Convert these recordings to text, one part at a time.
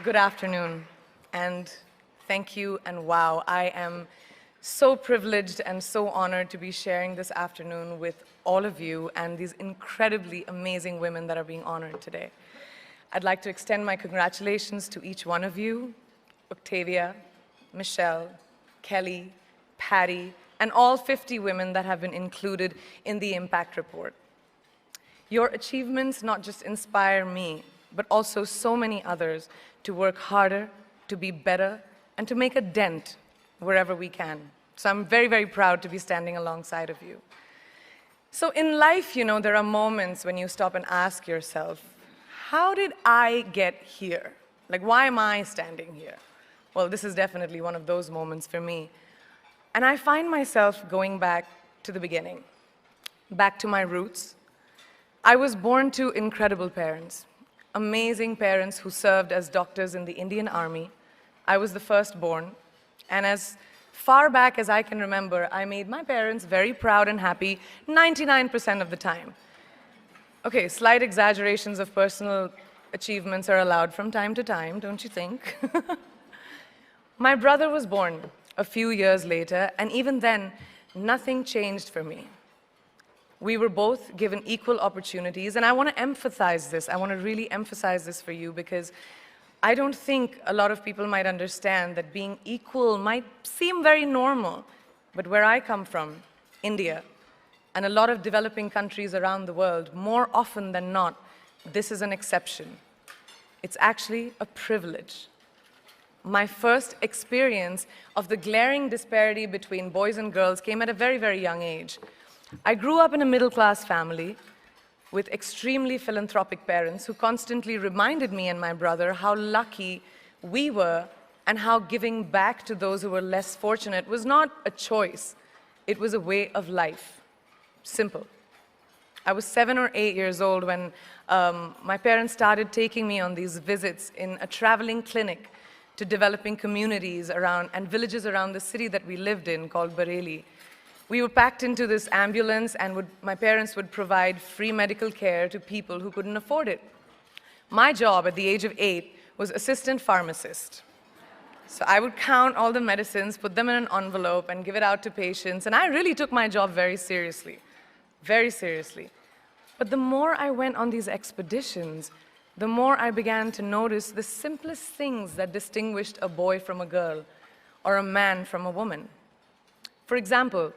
Good afternoon, and thank you, and wow, I am so privileged and so honored to be sharing this afternoon with all of you and these incredibly amazing women that are being honored today. I'd like to extend my congratulations to each one of you, Octavia, Michelle, Kelly, Patty, and all 50 women that have been included in the Impact Report. Your achievements not just inspire me, but also so many others to work harder, to be better, and to make a dent wherever we can. So I'm very, very proud to be standing alongside of you. So in life, there are moments when you stop and ask yourself, how did I get here? Like, why am I standing here? Well, this is definitely one of those moments for me. And I find myself going back to the beginning, back to my roots. I was born to incredible parents. Amazing parents who served as doctors in the Indian Army. I was the firstborn, and as far back as I can remember, I made my parents very proud and happy 99% of the time. Okay, slight exaggerations of personal achievements are allowed from time to time, don't you think? My brother was born a few years later, and even then, nothing changed for me. We were both given equal opportunities, and I want to emphasize this. I want to really emphasize this for you because I don't think a lot of people might understand that being equal might seem very normal. But where I come from, India, and a lot of developing countries around the world, more often than not, this is an exception. It's actually a privilege. My first experience of the glaring disparity between boys and girls came at a very, very young age. I grew up in a middle-class family with extremely philanthropic parents who constantly reminded me and my brother how lucky we were and how giving back to those who were less fortunate was not a choice. It was a way of life. Simple. I was 7 or 8 years old when my parents started taking me on these visits in a traveling clinic to developing communities around and villages around the city that we lived in called Bareilly. We were packed into this ambulance, and my parents would provide free medical care to people who couldn't afford it. My job at the age of 8 was assistant pharmacist. So I would count all the medicines, put them in an envelope, and give it out to patients, and I really took my job very seriously, very seriously. But the more I went on these expeditions, the more I began to notice the simplest things that distinguished a boy from a girl, or a man from a woman. For example,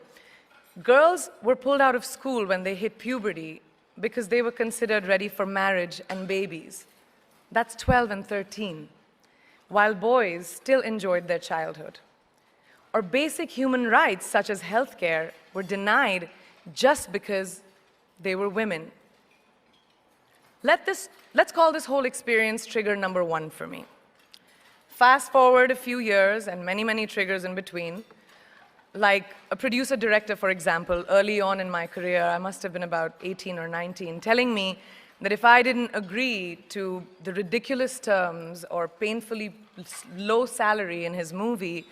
girls were pulled out of school when they hit puberty because they were considered ready for marriage and babies. That's 12 and 13, while boys still enjoyed their childhood. Or basic human rights, such as healthcare, were denied just because they were women. Let's call this whole experience trigger number 1 for me. Fast forward a few years and many, many triggers in between. Like a producer-director, for example, early on in my career, I must have been about 18 or 19, telling me that if I didn't agree to the ridiculous terms or painfully low salary in his movie,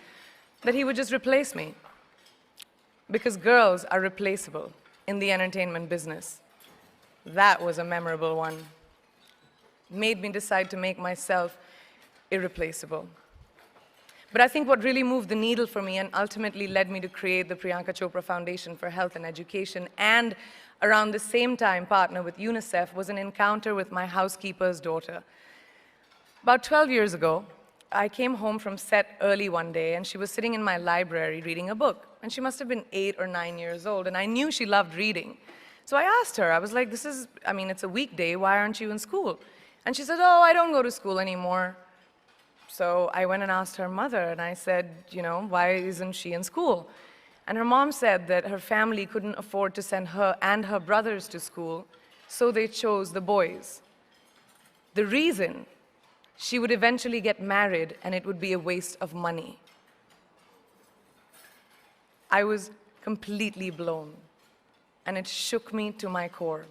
that he would just replace me. Because girls are replaceable in the entertainment business. That was a memorable one. Made me decide to make myself irreplaceable. But I think what really moved the needle for me and ultimately led me to create the Priyanka Chopra Foundation for Health and Education and around the same time partner with UNICEF was an encounter with my housekeeper's daughter. About 12 years ago, I came home from set early one day and she was sitting in my library reading a book. And she must have been 8 or 9 years old and I knew she loved reading. So I asked her, I was like, it's a weekday, why aren't you in school? And she said, oh, I don't go to school anymore. So I went and asked her mother, and I said, why isn't she in school? And her mom said that her family couldn't afford to send her and her brothers to school, so they chose the boys. The reason, she would eventually get married, and it would be a waste of money. I was completely blown, and it shook me to my core.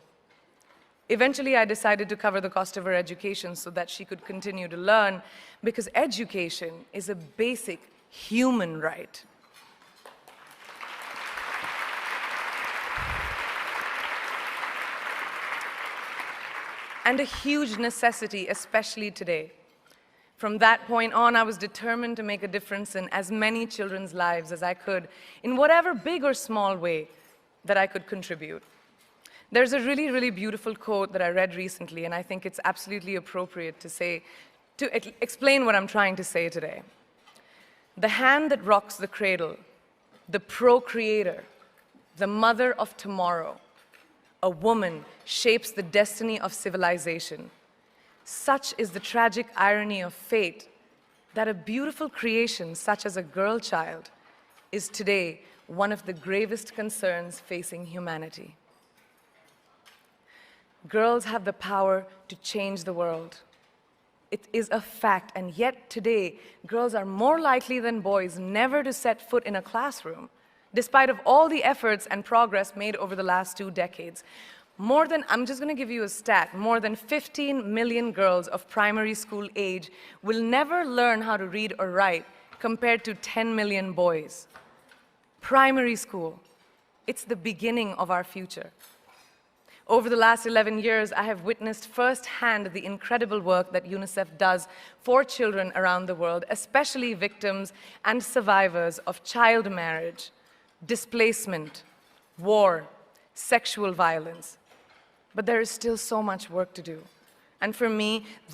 Eventually, I decided to cover the cost of her education so that she could continue to learn, because education is a basic human right. And a huge necessity, especially today. From that point on, I was determined to make a difference in as many children's lives as I could, in whatever big or small way that I could contribute. There's a really, really beautiful quote that I read recently, and I think it's absolutely appropriate to explain what I'm trying to say today. The hand that rocks the cradle, the procreator, the mother of tomorrow, a woman shapes the destiny of civilization. Such is the tragic irony of fate that a beautiful creation such as a girl child is today one of the gravest concerns facing humanity. Girls have the power to change the world. It is a fact, and yet today, girls are more likely than boys never to set foot in a classroom, despite of all the efforts and progress made over the last 2 decades. I'm just going to give you a stat, more than 15 million girls of primary school age will never learn how to read or write, compared to 10 million boys. Primary school, it's the beginning of our future. Over the last 11 years, I have witnessed firsthand the incredible work that UNICEF does for children around the world, especially victims and survivors of child marriage, displacement, war, sexual violence. But there is still so much work to do. And for me,